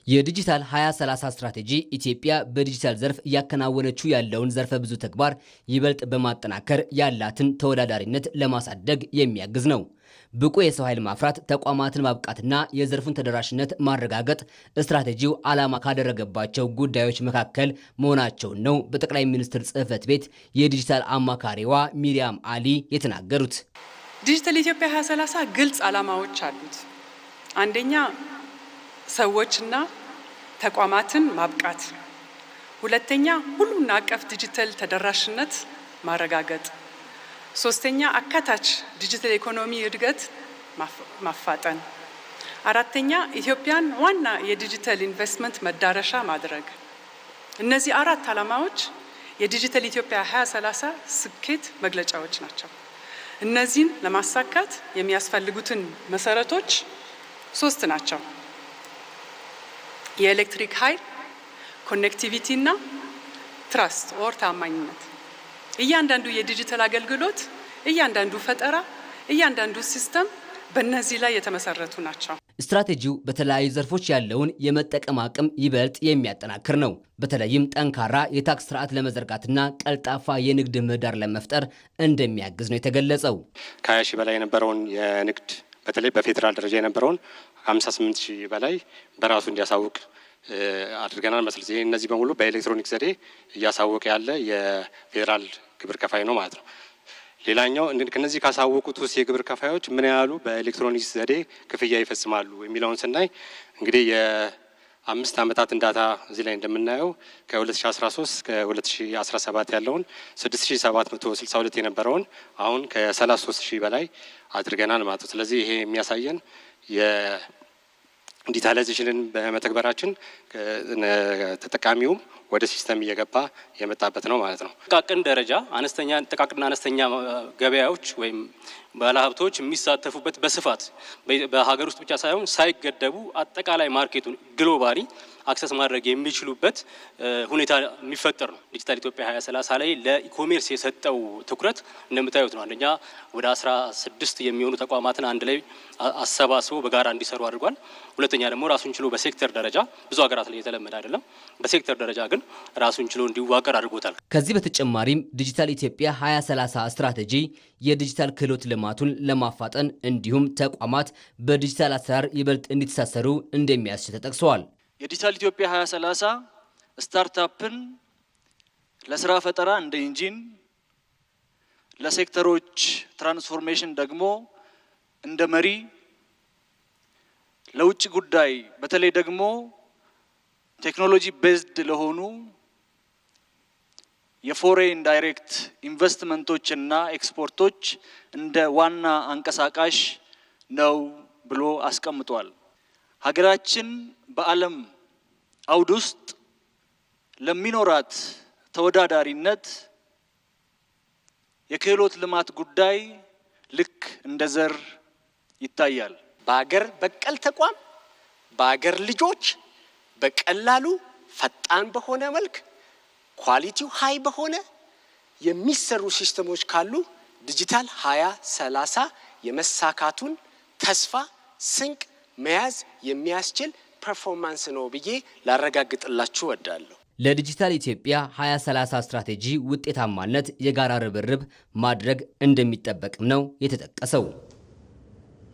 የዲጂታል 2030 ስትራቴጂ ኢትዮጵያ በዲጂታል ዘርፍ እያከናወነችው ያለውን ዘርፈ ብዙ ተግባር ይበልጥ በማጠናከር ያላትን ተወዳዳሪነት ለማሳደግ የሚያግዝ ነው። ብቁ የሰው ኃይል ማፍራት፣ ተቋማትን ማብቃትና የዘርፉን ተደራሽነት ማረጋገጥ ስትራቴጂው ዓላማ ካደረገባቸው ጉዳዮች መካከል መሆናቸውን ነው በጠቅላይ ሚኒስትር ጽሕፈት ቤት የዲጂታል አማካሪዋ ሚሪያም አሊ የተናገሩት። ዲጂታል ኢትዮጵያ 2030 ግልጽ ዓላማዎች አሉት። አንደኛ ሰዎችና ተቋማትን ማብቃት፣ ሁለተኛ ሁሉን አቀፍ ዲጂታል ተደራሽነት ማረጋገጥ፣ ሶስተኛ አካታች ዲጂታል ኢኮኖሚ እድገት ማፋጠን፣ አራተኛ ኢትዮጵያን ዋና የዲጂታል ኢንቨስትመንት መዳረሻ ማድረግ። እነዚህ አራት ዓላማዎች የዲጂታል ኢትዮጵያ 2030 ስኬት መግለጫዎች ናቸው። እነዚህን ለማሳካት የሚያስፈልጉትን መሰረቶች ሶስት ናቸው። የኤሌክትሪክ ኃይል፣ ኮኔክቲቪቲ እና ትራስት ኦር ታማኝነት። እያንዳንዱ የዲጂታል አገልግሎት፣ እያንዳንዱ ፈጠራ፣ እያንዳንዱ ሲስተም በእነዚህ ላይ የተመሰረቱ ናቸው። ስትራቴጂው በተለያዩ ዘርፎች ያለውን የመጠቀም አቅም ይበልጥ የሚያጠናክር ነው። በተለይም ጠንካራ የታክስ ስርዓት ለመዘርጋትና ቀልጣፋ የንግድ ምህዳር ለመፍጠር እንደሚያግዝ ነው የተገለጸው። ከ20 ሺህ በላይ የነበረውን የንግድ በተለይ በፌዴራል ደረጃ የነበረውን 58 ሺህ በላይ በራሱ እንዲያሳውቅ አድርገናል ማለት ነው። እነዚህ በሙሉ በኤሌክትሮኒክ ዘዴ እያሳወቀ ያለ የፌዴራል ግብር ከፋይ ነው ማለት ነው። ሌላኛው ከነዚህ ካሳወቁት ውስጥ የግብር ከፋዮች ምን ያህሉ በኤሌክትሮኒክስ ዘዴ ክፍያ ይፈጽማሉ የሚለውን ስናይ እንግዲህ የ5 ዓመታትን ዳታ እዚህ ላይ እንደምናየው ከ2013 እስከ 2017 ያለውን 6762 የነበረውን አሁን ከ33000 በላይ አድርገናል ማለት ነው። ስለዚህ ይሄ የሚያሳየን ዲጂታላይዜሽንን በመተግበራችን ተጠቃሚውም ወደ ሲስተም እየገባ የመጣበት ነው ማለት ነው። ጥቃቅንና አነስተኛ ገበያዎች ወይም ባለሀብቶች የሚሳተፉበት በስፋት በሀገር ውስጥ ብቻ ሳይሆን ሳይገደቡ አጠቃላይ ማርኬቱን ግሎባሊ አክሰስ ማድረግ የሚችሉበት ሁኔታ የሚፈጠር ነው። ዲጂታል ኢትዮጵያ 2030 ላይ ለኢኮሜርስ የሰጠው ትኩረት እንደምታዩት ነው። አንደኛ ወደ 16 የሚሆኑ ተቋማትን አንድ ላይ አሰባስቦ በጋራ እንዲሰሩ አድርጓል። ሁለተኛ ደግሞ ራሱን ችሎ በሴክተር ደረጃ ብዙ ሀገራት ላይ የተለመደ አይደለም፣ በሴክተር ደረጃ ግን ራሱን ችሎ እንዲዋቀር አድርጎታል። ከዚህ በተጨማሪም ዲጂታል ኢትዮጵያ 2030 ስትራቴጂ የዲጂታል ክህሎት ልማቱን ለማፋጠን እንዲሁም ተቋማት በዲጂታል አሰራር ይበልጥ እንዲተሳሰሩ እንደሚያስችል ተጠቅሷል። የዲጂታል ኢትዮጵያ 2030 ስታርታፕን ለስራ ፈጠራ እንደ ኢንጂን፣ ለሴክተሮች ትራንስፎርሜሽን ደግሞ እንደ መሪ፣ ለውጭ ጉዳይ በተለይ ደግሞ ቴክኖሎጂ ቤዝድ ለሆኑ የፎሬን ዳይሬክት ኢንቨስትመንቶች እና ኤክስፖርቶች እንደ ዋና አንቀሳቃሽ ነው ብሎ አስቀምጧል። ሀገራችን በዓለም አውድ ውስጥ ለሚኖራት ተወዳዳሪነት የክህሎት ልማት ጉዳይ ልክ እንደ ዘር ይታያል። በሀገር በቀል ተቋም በሀገር ልጆች በቀላሉ ፈጣን በሆነ መልክ ኳሊቲው ሃይ በሆነ የሚሰሩ ሲስተሞች ካሉ ዲጂታል 2030 የመሳካቱን ተስፋ ስንቅ መያዝ የሚያስችል ፐርፎርማንስ ነው ብዬ ላረጋግጥላችሁ እወዳለሁ። ለዲጂታል ኢትዮጵያ 2030 ስትራቴጂ ውጤታማነት የጋራ ርብርብ ማድረግ እንደሚጠበቅም ነው የተጠቀሰው።